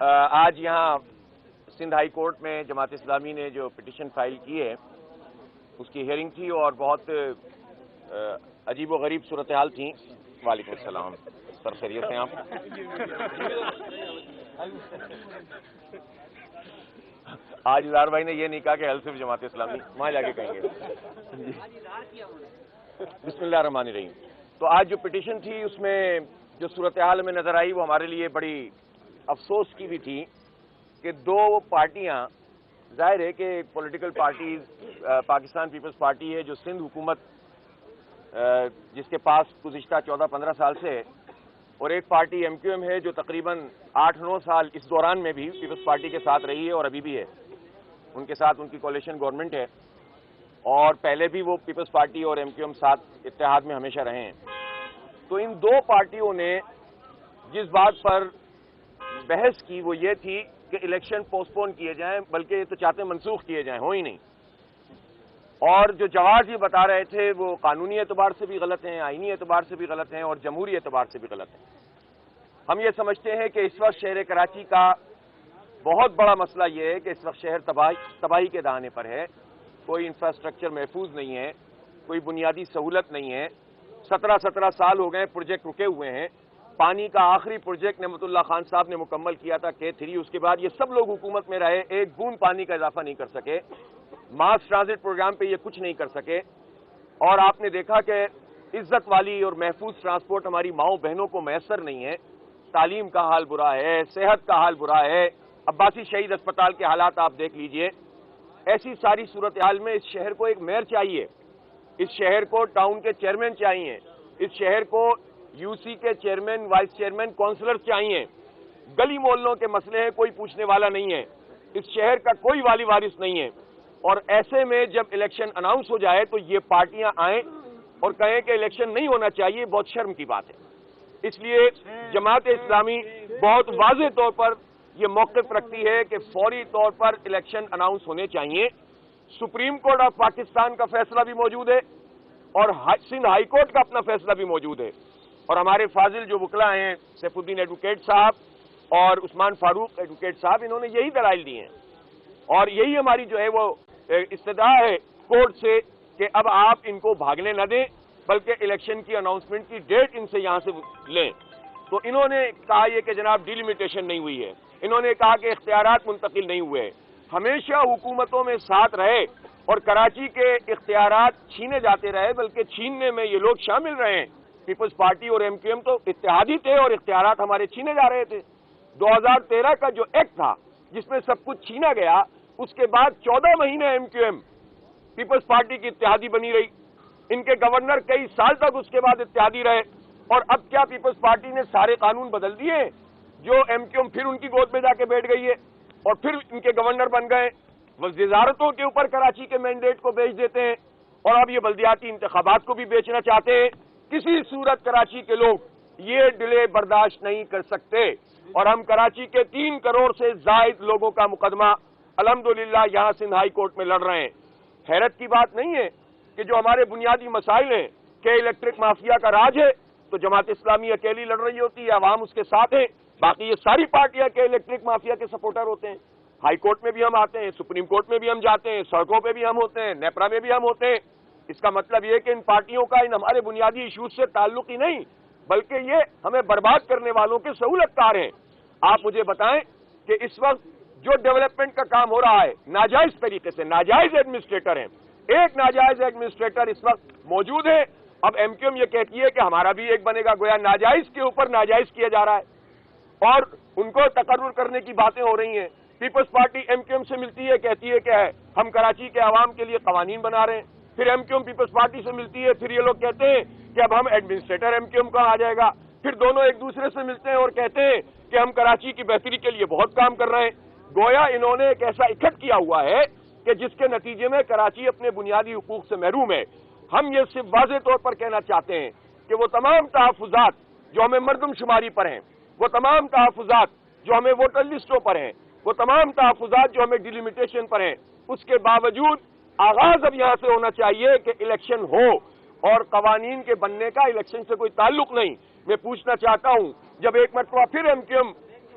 آج یہاں Sindh high court میں جماعت اسلامی نے جو پٹیشن فائل کی ہے اس کی ہیئرنگ تھی اور بہت عجیب و غریب صورتحال تھیں. وعلیکم السلام سر، خیریت ہیں آپ؟ آج اظہار بھائی نے یہ نہیں کہا کہ حل صرف جماعت اسلامی، وہاں جا کے کہیں گے. بسم اللہ الرحمن الرحیم. تو آج جو پٹیشن تھی اس میں جو صورتحال میں نظر آئی وہ ہمارے لیے بڑی افسوس کی بھی تھی کہ دو پارٹیاں، ظاہر ہے کہ ایک پولیٹیکل پارٹیز پاکستان پیپلز پارٹی ہے جو سندھ حکومت جس کے پاس گزشتہ 14-15 سال سے ہے، اور ایک پارٹی ایم کیو ایم ہے جو تقریباً 8-9 سال اس دوران میں بھی پیپلز پارٹی کے ساتھ رہی ہے اور ابھی بھی ہے. ان کے ساتھ ان کی کولیشن گورنمنٹ ہے اور پہلے بھی وہ پیپلز پارٹی اور ایم کیو ایم ساتھ اتحاد میں ہمیشہ رہے ہیں. تو ان دو پارٹیوں نے جس بات پر بحث کی وہ یہ تھی کہ الیکشن پوسٹ پون کیے جائیں، بلکہ یہ تو چاہتے منسوخ کیے جائیں، ہو ہی نہیں. اور جو جواز یہ بتا رہے تھے وہ قانونی اعتبار سے بھی غلط ہیں، آئینی اعتبار سے بھی غلط ہیں اور جمہوری اعتبار سے بھی غلط ہیں. ہم یہ سمجھتے ہیں کہ اس وقت شہر کراچی کا بہت بڑا مسئلہ یہ ہے کہ اس وقت شہر تباہی کے دہانے پر ہے. کوئی انفراسٹرکچر محفوظ نہیں ہے، کوئی بنیادی سہولت نہیں ہے. 17 سال ہو گئے پروجیکٹ رکے ہوئے ہیں. پانی کا آخری پروجیکٹ نعمت اللہ خان صاحب نے مکمل کیا تھا K3. اس کے بعد یہ سب لوگ حکومت میں رہے، ایک بوند پانی کا اضافہ نہیں کر سکے. ماس ٹرانزٹ پروگرام پہ یہ کچھ نہیں کر سکے. اور آپ نے دیکھا کہ عزت والی اور محفوظ ٹرانسپورٹ ہماری ماؤں بہنوں کو میسر نہیں ہے. تعلیم کا حال برا ہے، صحت کا حال برا ہے. عباسی شہید اسپتال کے حالات آپ دیکھ لیجئے. ایسی ساری صورتحال میں اس شہر کو ایک میئر چاہیے، اس شہر کو ٹاؤن کے چیئرمین چاہیے، اس شہر کو یو سی کے چیئرمین، وائس چیئرمین، کونسلر چاہیے. گلی محلوں کے مسئلے ہیں، کوئی پوچھنے والا نہیں ہے. اس شہر کا کوئی والی وارث نہیں ہے. اور ایسے میں جب الیکشن اناؤنس ہو جائے تو یہ پارٹیاں آئیں اور کہیں کہ الیکشن نہیں ہونا چاہیے، بہت شرم کی بات ہے. اس لیے جماعت اسلامی بہت واضح طور پر یہ موقف رکھتی ہے کہ فوری طور پر الیکشن اناؤنس ہونے چاہیے. سپریم کورٹ آف پاکستان کا فیصلہ بھی موجود ہے اور سندھ ہائی کورٹ کا اپنا فیصلہ بھی موجود ہے. اور ہمارے فاضل جو وکلا ہیں سیف الدین ایڈوکیٹ صاحب اور عثمان فاروق ایڈوکیٹ صاحب، انہوں نے یہی دلائل دی ہیں. اور یہی ہماری جو ہے وہ استدعا ہے کورٹ سے کہ اب آپ ان کو بھاگنے نہ دیں بلکہ الیکشن کی اناؤنسمنٹ کی ڈیٹ ان سے یہاں سے لیں. تو انہوں نے کہا یہ کہ جناب ڈیلیمیٹیشن نہیں ہوئی ہے. انہوں نے کہا کہ اختیارات منتقل نہیں ہوئے. ہمیشہ حکومتوں میں ساتھ رہے اور کراچی کے اختیارات چھینے جاتے رہے، بلکہ چھیننے میں یہ لوگ شامل رہے ہیں. پیپلز پارٹی اور ایم کیو ایم تو اتحادی تھے اور اختیارات ہمارے چھینے جا رہے تھے. 2013 کا جو ایکٹ تھا جس میں سب کچھ چھینا گیا، اس کے بعد 14 مہینے ایم کیو ایم پیپلز پارٹی کی اتحادی بنی رہی. ان کے گورنر کئی سال تک اس کے بعد اتحادی رہے. اور اب کیا پیپلز پارٹی نے سارے قانون بدل دیے جو ایم کیو ایم پھر ان کی گود میں جا کے بیٹھ گئی ہے اور پھر ان کے گورنر بن گئے. وزارتوں کے اوپر کراچی کے مینڈیٹ کو بیچ دیتے ہیں اور اب یہ بلدیاتی انتخابات کو بھی بیچنا چاہتے ہیں. کسی صورت کراچی کے لوگ یہ ڈیلے برداشت نہیں کر سکتے. اور ہم کراچی کے 3 کروڑ سے زائد لوگوں کا مقدمہ الحمدللہ یہاں سندھ ہائی کورٹ میں لڑ رہے ہیں. حیرت کی بات نہیں ہے کہ جو ہمارے بنیادی مسائل ہیں کہ الیکٹرک مافیا کا راج ہے تو جماعت اسلامی اکیلی لڑ رہی ہوتی ہے، عوام اس کے ساتھ ہیں. باقی یہ ساری پارٹیاں کے الیکٹرک مافیا کے سپورٹر ہوتے ہیں. ہائی کورٹ میں بھی ہم آتے ہیں، سپریم کورٹ میں بھی ہم جاتے ہیں، سڑکوں پہ بھی ہم ہوتے ہیں، نیپرا میں بھی ہم ہوتے ہیں. اس کا مطلب یہ کہ ان پارٹیوں کا ان ہمارے بنیادی ایشوز سے تعلق ہی نہیں، بلکہ یہ ہمیں برباد کرنے والوں کے سہولت کار ہیں. آپ مجھے بتائیں کہ اس وقت جو ڈیولپمنٹ کا کام ہو رہا ہے ناجائز طریقے سے، ناجائز ایڈمنسٹریٹر ہیں. ایک ناجائز ایڈمنسٹریٹر اس وقت موجود ہے. اب ایم کیو ایم یہ کہتی ہے کہ ہمارا بھی ایک بنے گا، گویا ناجائز کے اوپر ناجائز کیا جا رہا ہے اور ان کو تقرر کرنے کی باتیں ہو رہی ہیں. پیپلز پارٹی ایم کیو ایم سے ملتی ہے، کہتی ہے کہ ہم کراچی کے عوام کے لیے قوانین بنا رہے ہیں. پھر ایم کیو ایم پیپلز پارٹی سے ملتی ہے، پھر یہ لوگ کہتے ہیں کہ اب ہم ایڈمنسٹریٹر ایم کیو ایم کا آ جائے گا. پھر دونوں ایک دوسرے سے ملتے ہیں اور کہتے ہیں کہ ہم کراچی کی بہتری کے لیے بہت کام کر رہے ہیں. گویا انہوں نے ایک ایسا اکٹھ کیا ہوا ہے کہ جس کے نتیجے میں کراچی اپنے بنیادی حقوق سے محروم ہے. ہم یہ صرف واضح طور پر کہنا چاہتے ہیں کہ وہ تمام تحفظات جو ہمیں مردم شماری پر ہیں، وہ تمام تحفظات جو ہمیں ووٹر لسٹوں پر ہیں، وہ تمام تحفظات جو ہمیں ڈیلیمیٹیشن پر ہیں، اس کے باوجود آغاز اب یہاں سے ہونا چاہیے کہ الیکشن ہو اور قوانین کے بننے کا الیکشن سے کوئی تعلق نہیں. میں پوچھنا چاہتا ہوں جب ایک مرتبہ پھر M Q M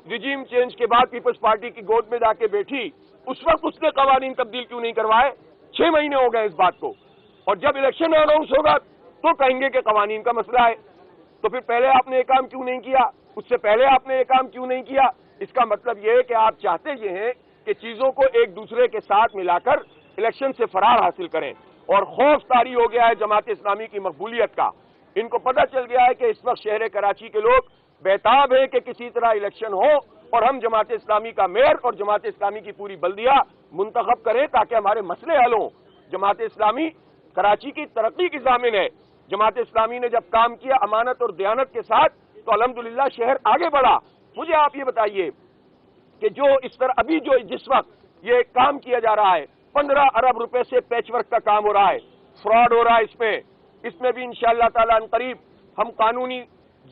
regime change کے بعد پیپلز پارٹی کی گود میں جا کے بیٹھی، اس وقت اس نے قوانین تبدیل کیوں نہیں کروائے؟ 6 مہینے ہو گئے اس بات کو، اور جب الیکشن اناؤنس ہوگا تو کہیں گے کہ قوانین کا مسئلہ ہے۔ تو پھر پہلے آپ نے یہ کام کیوں نہیں کیا؟ اس سے پہلے آپ نے یہ کام کیوں نہیں کیا؟ اس کا مطلب یہ ہے کہ آپ چاہتے یہ ہیں کہ چیزوں کو ایک دوسرے کے ساتھ ملا کر الیکشن سے فرار حاصل کریں، اور خوف طاری ہو گیا ہے جماعت اسلامی کی مقبولیت کا۔ ان کو پتہ چل گیا ہے کہ اس وقت شہر کراچی کے لوگ بیتاب ہیں کہ کسی طرح الیکشن ہو اور ہم جماعت اسلامی کا میئر اور جماعت اسلامی کی پوری بلدیہ منتخب کریں تاکہ ہمارے مسئلے حل ہوں۔ جماعت اسلامی کراچی کی ترقی کی ضامن ہے۔ جماعت اسلامی نے جب کام کیا امانت اور دیانت کے ساتھ تو الحمدللہ شہر آگے بڑھا۔ مجھے آپ یہ بتائیے کہ جو اس طرح ابھی جو جس وقت یہ کام کیا جا رہا ہے، 15 ارب روپے سے پیچ ورک کا کام ہو رہا ہے، فراڈ ہو رہا ہے، اس میں بھی انشاءاللہ تعالی عنقریب ہم قانونی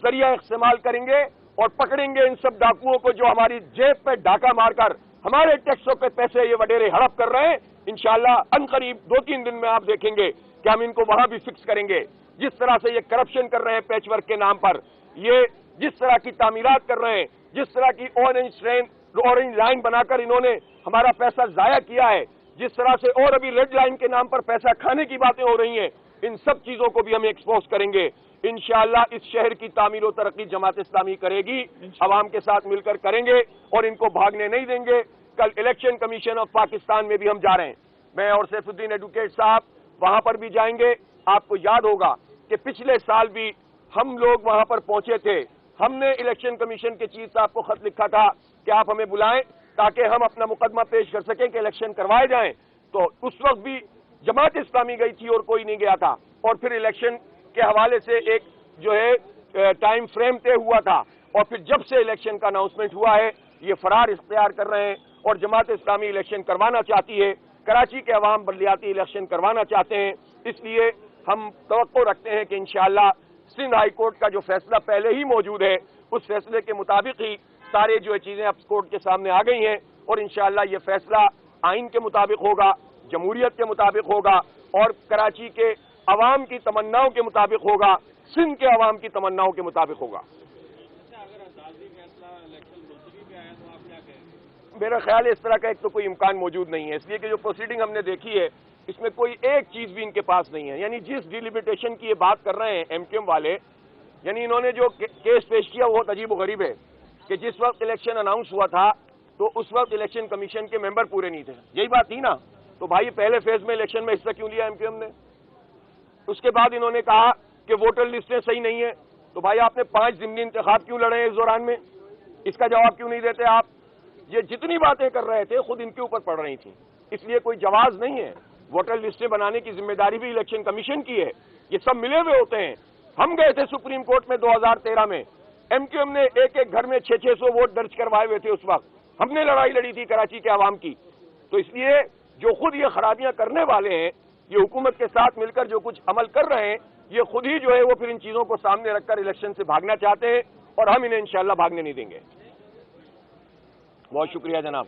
ذریعہ استعمال کریں گے اور پکڑیں گے ان سب ڈاکوؤں کو جو ہماری جیب پہ ڈاکہ مار کر ہمارے ٹیکسوں کے پیسے یہ وڈیرے ہڑپ کر رہے ہیں۔ انشاءاللہ عنقریب 2-3 دن میں آپ دیکھیں گے کہ ہم ان کو وہاں بھی فکس کریں گے۔ جس طرح سے یہ کرپشن کر رہے ہیں پیچ ورک کے نام پر، یہ جس طرح کی تعمیرات کر رہے ہیں، جس طرح کی اورنج لائن بنا کر انہوں نے ہمارا پیسہ ضائع کیا ہے، جس طرح سے اور ابھی ریڈ لائن کے نام پر پیسہ کھانے کی باتیں ہو رہی ہیں، ان سب چیزوں کو بھی ہم ایکسپوز کریں گے۔ انشاءاللہ اس شہر کی تعمیر و ترقی جماعت اسلامی کرے گی، عوام کے ساتھ مل کر کریں گے اور ان کو بھاگنے نہیں دیں گے۔ کل الیکشن کمیشن آف پاکستان میں بھی ہم جا رہے ہیں، میں اور سیف الدین ایڈوکیٹ صاحب وہاں پر بھی جائیں گے۔ آپ کو یاد ہوگا کہ پچھلے سال بھی ہم لوگ وہاں پر پہنچے تھے، ہم نے الیکشن کمیشن کے چیف صاحب کو خط لکھا تھا کہ آپ ہمیں بلائیں تاکہ ہم اپنا مقدمہ پیش کر سکیں کہ الیکشن کروائے جائیں۔ تو اس وقت بھی جماعت اسلامی گئی تھی اور کوئی نہیں گیا تھا، اور پھر الیکشن کے حوالے سے ایک جو ہے ٹائم فریم طے ہوا تھا، اور پھر جب سے الیکشن کا اناؤنسمنٹ ہوا ہے یہ فرار اختیار کر رہے ہیں، اور جماعت اسلامی الیکشن کروانا چاہتی ہے، کراچی کے عوام بلدیاتی الیکشن کروانا چاہتے ہیں۔ اس لیے ہم توقع رکھتے ہیں کہ انشاءاللہ سندھ ہائی کورٹ کا جو فیصلہ پہلے ہی موجود ہے اس فیصلے کے مطابق ہی سارے جو چیزیں اب کورٹ کے سامنے آ گئی ہیں، اور انشاءاللہ یہ فیصلہ آئین کے مطابق ہوگا، جمہوریت کے مطابق ہوگا، اور کراچی کے عوام کی تمناؤں کے مطابق ہوگا، سندھ کے عوام کی تمناؤں کے مطابق ہوگا۔ میرا خیال ہے اس طرح کا ایک تو کوئی امکان موجود نہیں ہے، اس لیے کہ جو پروسیڈنگ ہم نے دیکھی ہے اس میں کوئی ایک چیز بھی ان کے پاس نہیں ہے۔ یعنی جس ڈیلیمیٹیشن کی یہ بات کر رہے ہیں ایم کیو ایم والے، یعنی انہوں نے جو کیس پیش کیا وہ عجیب و غریب ہے کہ جس وقت الیکشن اناؤنس ہوا تھا تو اس وقت الیکشن کمیشن کے ممبر پورے نہیں تھے، یہی بات تھی نا؟ تو بھائی پہلے فیز میں الیکشن میں حصہ کیوں لیا ایم کیو ایم نے؟ اس کے بعد انہوں نے کہا کہ ووٹر لسٹیں صحیح نہیں ہیں، تو بھائی آپ نے 5 ضمنی انتخاب کیوں لڑے اس دوران میں؟ اس کا جواب کیوں نہیں دیتے آپ؟ یہ جتنی باتیں کر رہے تھے خود ان کے اوپر پڑ رہی تھیں، اس لیے کوئی جواز نہیں ہے۔ ووٹر لسٹیں بنانے کی ذمہ داری بھی الیکشن کمیشن کی ہے، یہ سب ملے ہوئے ہوتے ہیں۔ ہم گئے تھے سپریم کورٹ میں 2013 میں، ایم کیو ایم نے ایک گھر میں 600 ووٹ درج کروائے ہوئے تھے، اس وقت ہم نے لڑائی لڑی تھی کراچی کے عوام کی۔ تو اس لیے جو خود یہ خرابیاں کرنے والے ہیں، یہ حکومت کے ساتھ مل کر جو کچھ عمل کر رہے ہیں، یہ خود ہی جو ہے وہ پھر ان چیزوں کو سامنے رکھ کر الیکشن سے بھاگنا چاہتے ہیں، اور ہم انہیں انشاءاللہ بھاگنے نہیں دیں گے۔ بہت شکریہ جناب۔